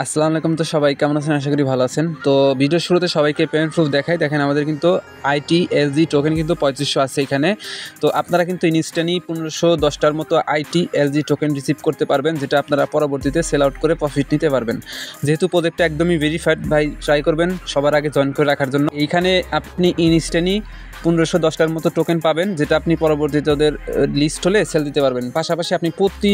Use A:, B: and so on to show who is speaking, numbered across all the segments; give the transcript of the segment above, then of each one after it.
A: আসসালামু আলাইকুম। তো সবাই কেমন আছেন? আশা করি ভালো আছেন। তো ভিডিওর শুরুতে সবাইকে পেমেন্ট প্রুফ দেখাই। দেখেন আমাদের কিন্তু ITLG টোকেন কিন্তু 3500 আছে এখানে। তো আপনারা কিন্তু ইনস্ট্যান্টলি 1510টার মতো ITLG টোকেন রিসিভ করতে পারবেন, যেটা আপনারা পরবর্তীতে সেল আউট করে প্রফিট নিতে পারবেন। যেহেতু প্রজেক্টটা একদমই ভেরিফাইড, ভাই ট্রাই করবেন সবার আগে জয়েন করে রাখার জন্য। এইখানে আপনি ইনস্ট্যান্টলি 1510টার মতো টোকেন পাবেন, যেটা আপনি পরবর্তীতে ওদের লিস্ট হলে সেল দিতে পারবেন। পাশাপাশি আপনি প্রতি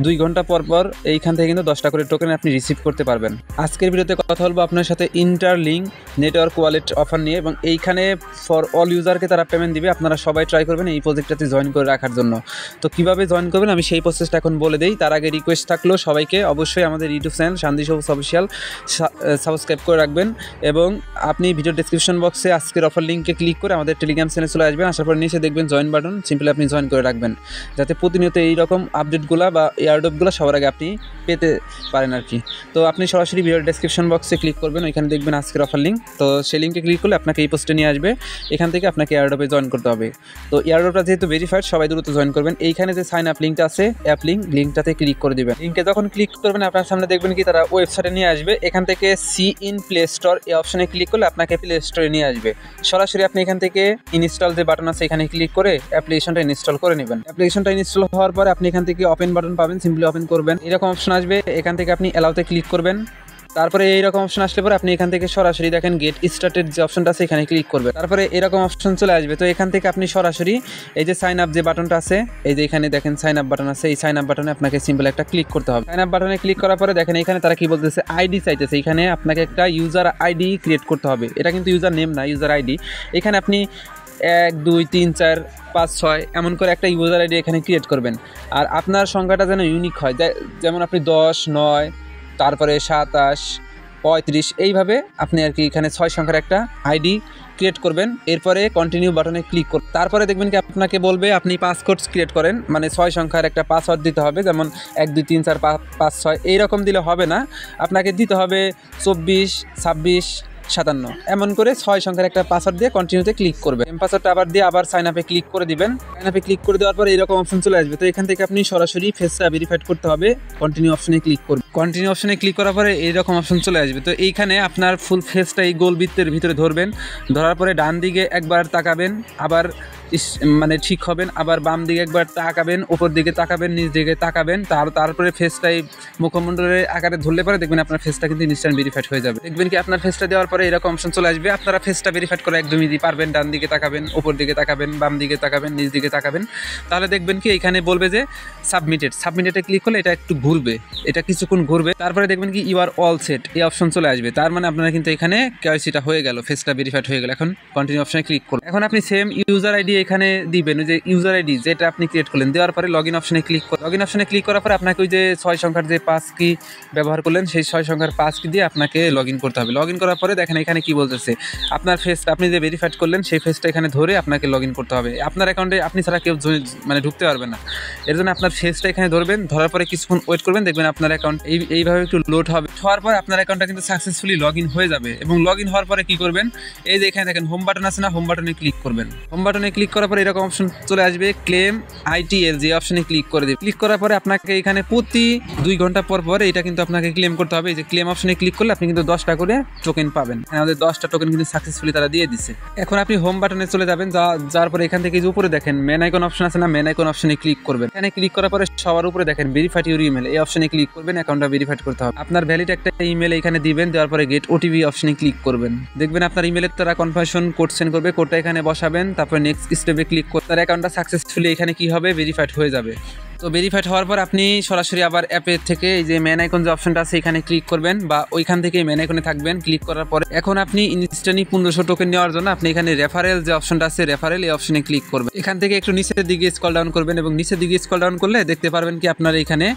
A: 2 ঘন্টা পর পর এইখান থেকে কিন্তু 10টা করে টোকেন আপনি রিসিভ করতে পারবেন। আজকের ভিডিওতে কথা বলবো আপনার সাথে ইন্টারলিঙ্ক নেটওয়ার্ক ওয়ালেট অফার নিয়ে, এবং এইখানে ফর অল ইউজারকে তারা পেমেন্ট দিবে। আপনারা সবাই ট্রাই করবেন এই প্রজেক্টটাতে জয়েন করে রাখার জন্য। তো কীভাবে জয়েন করবেন আমি সেই প্রসেসটা এখন বলে দিই। তার আগে রিকোয়েস্ট থাকলো সবাইকে অবশ্যই আমাদের ইউটিউব চ্যানেল শান্তি সবুজ অফিসিয়াল সাবস্ক্রাইব করে রাখবেন, এবং আপনি ভিডিও ডেসক্রিপশন বক্সে আজকের অফার লিঙ্কে ক্লিক করে আমাদের টেলিগ্রাম চ্যানেলে চলে আসবেন। আসার পর নিচে দেখবেন জয়েন বাটন, সিম্পলি আপনি জয়েন করে রাখবেন, যাতে প্রতিনিয়ত এইরকম আপডেটগুলো বা এয়ারড্রপগুলো সবার আগে আপনি পেতে পারেন আর কি। তো আপনি সরাসরি ভিডিও ডেসক্রিপশন বক্সে ক্লিক করবেন, ওইখানে দেখবেন আজকের অফার লিঙ্ক। তো সেই লিঙ্কে ক্লিক করলে আপনাকে এই পোস্টে নিয়ে আসবে। এখান থেকে আপনাকে এয়ারড্রপে জয়েন করতে হবে। তো এয়ারড্রপটা যেহেতু ভেরিফাইড, সবাই দ্রুত জয়েন করবেন। এইখানে যে সাইন আপ লিঙ্কটা আছে, অ্যাপ লিঙ্কটাতে ক্লিক করে দেবেন। লিঙ্কে যখন ক্লিক করবেন আপনার সামনে দেখবেন কি তারা ওয়েবসাইটে নিয়ে আসবে। এখান থেকে সি ইন প্লে স্টোর এই অপশনে ক্লিক করলে আপনাকে প্লে স্টোরে নিয়ে আসবে। সরাসরি আপনি এখান থেকে ইনস্টল যে বাটন আছে এখানে ক্লিক করে অ্যাপ্লিকেশনটা ইনস্টল করে নেবেন। অ্যাপ্লিকেশনটা ইনস্টল হওয়ার পরে আপনি এখান থেকে ওপেন বাটন পাবেন, সিম্পলি ওপেন করবেন। এরকম অপশন আসবে, এখান থেকে আপনি অ্যালাউতে ক্লিক করবেন। তারপরে এইরকম অপশন আসলে পরে আপনি এখান থেকে সরাসরি দেখেন গেট স্টার্টেড যে অপশনটা আছে এখানে ক্লিক করবেন। তারপরে এরকম অপশন চলে আসবে। তো এখান থেকে আপনি সরাসরি এই যে সাইন আপ যে বাটনটা আছে, এই যে এখানে দেখেন সাইন আপ বাটন আছে, এই সাইন আপ বাটনে আপনাকে সিম্পল একটা ক্লিক করতে হবে। সাইন আপ বাটনে ক্লিক করার পরে দেখেন এখানে তারা কি বলতেছে, আইডি চাইতেছে। এখানে আপনাকে একটা ইউজার আইডি ক্রিয়েট করতে হবে। এটা কিন্তু ইউজার নেম না, ইউজার আইডি। এখানে আপনি 1 2 3 4 5 6 এমন করে একটা ইউজার আইডি এখানে ক্রিয়েট করবেন। আর আপনার সংখ্যাটা যেন ইউনিক হয়, যেমন আপনি 10 9 তারপরে 27 35 এইভাবে আপনি আর কি এখানে 6 সংখ্যার একটা আইডি ক্রিয়েট করবেন। এরপরে কন্টিনিউ বাটনে ক্লিক করুন। তারপরে দেখবেন কি আপনাকে বলবে আপনি পাসওয়ার্ড ক্রিয়েট করেন, মানে 6 সংখ্যার একটা পাসওয়ার্ড দিতে হবে। যেমন 1 2 3 4 5 6 এইরকম দিলে হবে না, আপনাকে দিতে হবে 24 26 57 এমন করে 6 সংখ্যার একটা পাসওয়ার্ড দিয়ে কন্টিনিউতে ক্লিক করবেন। পাসওয়ার্ডটা আবার দিয়ে আবার সাইন আপে ক্লিক করে দিবেন। সাইন আপে ক্লিক করে দেওয়ার পর এরকম অপশন চলে আসবে। তো এখান থেকে আপনি সরাসরি ফেসটা ভেরিফাইড করতে হবে, কন্টিনিউ অপশনে ক্লিক করবেন। কন্টিনিউ অপশনে ক্লিক করার পরে এইরকম অপশন চলে আসবে। তো এইখানে আপনার ফুল ফেসটা এই গোল বৃত্তের ভিতরে ধরবেন। ধরার পরে ডান দিকে একবার তাকাবেন, আবার মানে ঠিক হবেন, আবার বাম দিকে একবার তাকাবেন, উপর দিকে তাকাবেন, নিচ দিকে তাকাবেন। তারপরে ফেসটাই মুখমণ্ডলের আকারে ধরলে পরে দেখবেন আপনার ফেসটা কিন্তু ইনস্ট্যান্ট ভেরিফাইড হয়ে যাবে। দেখবেন কি আপনার ফেসটা দেওয়ার পরে এরকম অপশন চলে আসবে। আপনারা ফেসটা ভেরিফাইড করে একদমই পারবেন। ডান দিকে তাকাবেন, উপর দিকে তাকাবেন, বাম দিকে তাকাবেন, নিচ দিকে তাকাবেন। তাহলে দেখবেন কি এখানে বলবে যে সাবমিটেডে ক্লিক করলে এটা একটু ঘুরবে, এটা কিছুক্ষণ ঘুরবে। তারপরে দেখবেন কি ইউ আর অল সেট এই অপশন চলে আসবে। তার মানে আপনারা কিন্তু এখানে কেওয়াইসিটা হয়ে গেল, ফেসটা ভেরিফাইড হয়ে গেল। এখন কন্টিনিউ অপশনে ক্লিক করুন। এখন আপনি সেম ইউজার আইডি এখানে দিবেন, ওই যে ইউজার আইডি যেটা আপনি ক্রিয়েট করলেন, দেওয়ার পরে লগইন অপশনে ক্লিক করুন। লগইন অপশনে ক্লিক করার পরে আপনাকে ওই যে 6 সংখ্যার যে পাস কি ব্যবহার করলেন, সেই 6 সংখ্যার পাস কি দিয়ে আপনাকে লগইন করতে হবে। লগইন করার পরে দেখেন এখানে কি বলতেছে, আপনার ফেসটা আপনি যে ভেরিফাইড করলেন সেই ফেসটা এখানে ধরে আপনাকে লগইন করতে হবে। আপনার অ্যাকাউন্টে আপনি ছাড়া কেউ মানে ঢুকতে পারবে না। এর জন্য আপনার ফেসটা এখানে ধরবেন, ধরার পরে কিছুক্ষণ ওয়েট করবেন। দেখবেন আপনার অ্যাকাউন্ট এইভাবে একটু লোড হবে। হওয়ার পর আপনার অ্যাকাউন্টটা কিন্তু সাকসেসফুলি লগইন হয়ে যাবে। এবং লগইন হওয়ার পরে কি করবেন, এই যে এখানে দেখেন হোম বাটন আছে না, হোম বাটনে ক্লিক করবেন। হোম বাটনে ক্লিক করার পরে এরকম অপশন চলে আসবে, ক্লেম ITLG অপশনে ক্লিক করে দিন। ক্লিক করার পরে আপনাকে এখানে প্রতি 2 ঘন্টা পর পর এটা কিন্তু আপনাকে ক্লেম করতে হবে। এই যে ক্লেম অপশনে ক্লিক করলে আপনি কিন্তু 10টা করে টোকেন পাবেন। আমাদের 10টা টোকেন কিন্তু সাকসেসফুলি তারা দিয়ে দিচ্ছে। এখন আপনি হোম বাটনে চলে যাবেন, যাওয়ার পরে এখান থেকে যে উপরে দেখেন মেন আইকন অপশন আছে না, মেন আইকন অপশনে ক্লিক করবেন। এখানে ক্লিক করার পরে সবার উপরে দেখেন ভেরিফাইড ইউর ইমেল এই অপশনে ক্লিক করবেন। অ্যাকাউন্টটা ভেরিফাইড করতে হবে। আপনার ভ্যালিড একটা ইমেল এখানে দিবেন, দেওয়ার পরে গেট OTP অপশনে ক্লিক করবেন। দেখবেন আপনার ইমেলের তারা কনফার্মেশন কোড সেন্ড করবে, কোডটা এখানে বসাবেন। তারপর নেক্সট স্টেপে ক্লিক করে তার অ্যাকাউন্টটা সাকসেসফুলি এখানে কি হবে, ভেরিফাইড হয়ে যাবে। তো ভেরিফাইড হওয়ার পর আপনি সরাসরি আবার অ্যাপের থেকে এই যে মেন আইকন যে অপশনটা আছে এখানে ক্লিক করবেন, বা ওইখান থেকে মেন আইকনে থাকবেন। ক্লিক করার পরে এখন আপনি ইনস্ট্যান্টলি 1500 টোকেন নেওয়ার জন্য আপনি এখানে রেফারেল যে অপশনটা আছে, রেফারেল এই অপশনে ক্লিক করবেন। এখান থেকে একটু নিচের দিকে স্ক্রল ডাউন করবেন, এবং নিচের দিকে স্ক্রল ডাউন করলে দেখতে পারবেন কি আপনার এখানে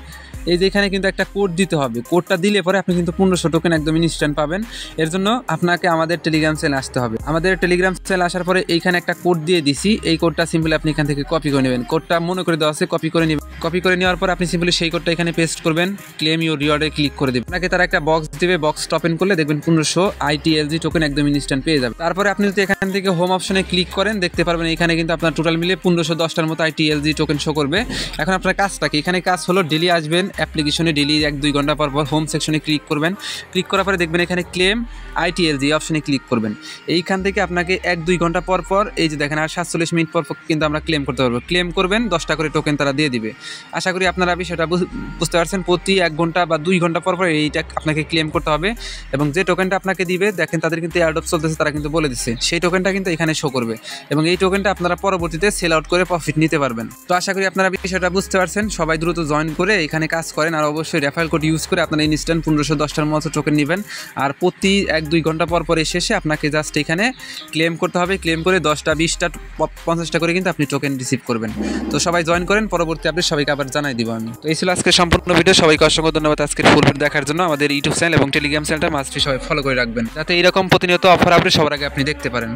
A: এই যে এখানে কিন্তু একটা কোড দিতে হবে। কোডটা দিলে পরে আপনি কিন্তু 1500 টোকেন একদম ইনস্ট্যান্ট পাবেন। এর জন্য আপনাকে আমাদের টেলিগ্রাম চ্যানেলে আসতে হবে। আমাদের টেলিগ্রাম চ্যানেলে আসার পরে এইখানে একটা কোড দিয়ে দিছি, এই কোডটা সিম্পলি আপনি এখান থেকে কপি করে নেবেন। কোডটা মনে করে দেওয়া আছে, কপি করে নেবেন। কপি করে নেওয়ার পর আপনি সিম্পলি সেই কোডটা এখানে পেস্ট করবেন, ক্লেম ইউর রিওয়ার্ডে ক্লিক করে দেবেন। আপনাকে তারা একটা বক্স দিবে, বক্স ওপেন করলে দেখবেন 1500 ITLG টোকেন একদম ইনস্ট্যান্ট পেয়ে যাবে। তারপরে আপনি যদি এখান থেকে হোম অপশনে ক্লিক করেন দেখতে পারবেন এখানে কিন্তু আপনার টোটাল মিলে 1510টার মতো ITLG টোকেন শো করবে। এখন আপনার কাজটা কি, এখানে কাজ হলো ডেলি আসবেন অ্যাপ্লিকেশনে, ডেলি 1-2 ঘন্টা পর পর হোম সেকশনে ক্লিক করবেন। ক্লিক করার পরে দেখবেন এখানে ক্লেম ITLG অপশনে ক্লিক করবেন। এইখান থেকে আপনাকে 1-2 ঘন্টা পর পর এই যে দেখেন আর 47 মিনিট পর কিন্তু আমরা ক্লেম করতে পারবো। ক্লেম করবেন 10টা করে টোকেন তারা দিয়ে দিবে। আশা করি আপনারা বিষয়টা বুঝতে পারছেন। প্রতি 1 ঘন্টা বা 2 ঘন্টা পর পর এইটা আপনাকে ক্লেম করতে হবে এবং যে টোকেনটা আপনাকে দিবে দেখেন তাদের কিন্তু এয়ারড্রপ চলতেছে, তারা কিন্তু বলে দিচ্ছে সেই টোকেনটা কিন্তু এখানে শো করবে এবং এই টোকেনটা আপনারা পরবর্তীতে সেল আউট করে প্রফিট নিতে পারবেন। তো আশা করি আপনারা বিষয়টা বুঝতে পারছেন। সবাই দ্রুত জয়েন করে এখানে কাজ করেন আর অবশ্যই রেফারেল কোড ইউজ করে আপনারা ইনস্ট্যান্ট 1510টার মতো টোকেন নেবেন। আর প্রতি 1-2 ঘন্টা পর পর শেষে আপনাকে জাস্ট এখানে ক্লেম করতে হবে। ক্লেম করে 10টা 20টা 50টা করে কিন্তু আপনি টোকেন রিসিভ করবেন। তো সবাই জয়েন করেন, পরবর্তী আপডেট সবাইকে আবার জানাই দিব আমি। তো এই ছিল আজকের সম্পূর্ণ ভিডিও। সবাইকে অসংখ্য ধন্যবাদ আজকের ফুল ভিডিও দেখার জন্য। আমাদের ইউটিউব চ্যানেল এবং টেলিগ্রাম চ্যানেলটা মাস্ট সবাই ফলো করে রাখবেন যাতে এরকম প্রতিনিয়ত অফার আপডেট সবার আগে আপনি দেখতে পারেন।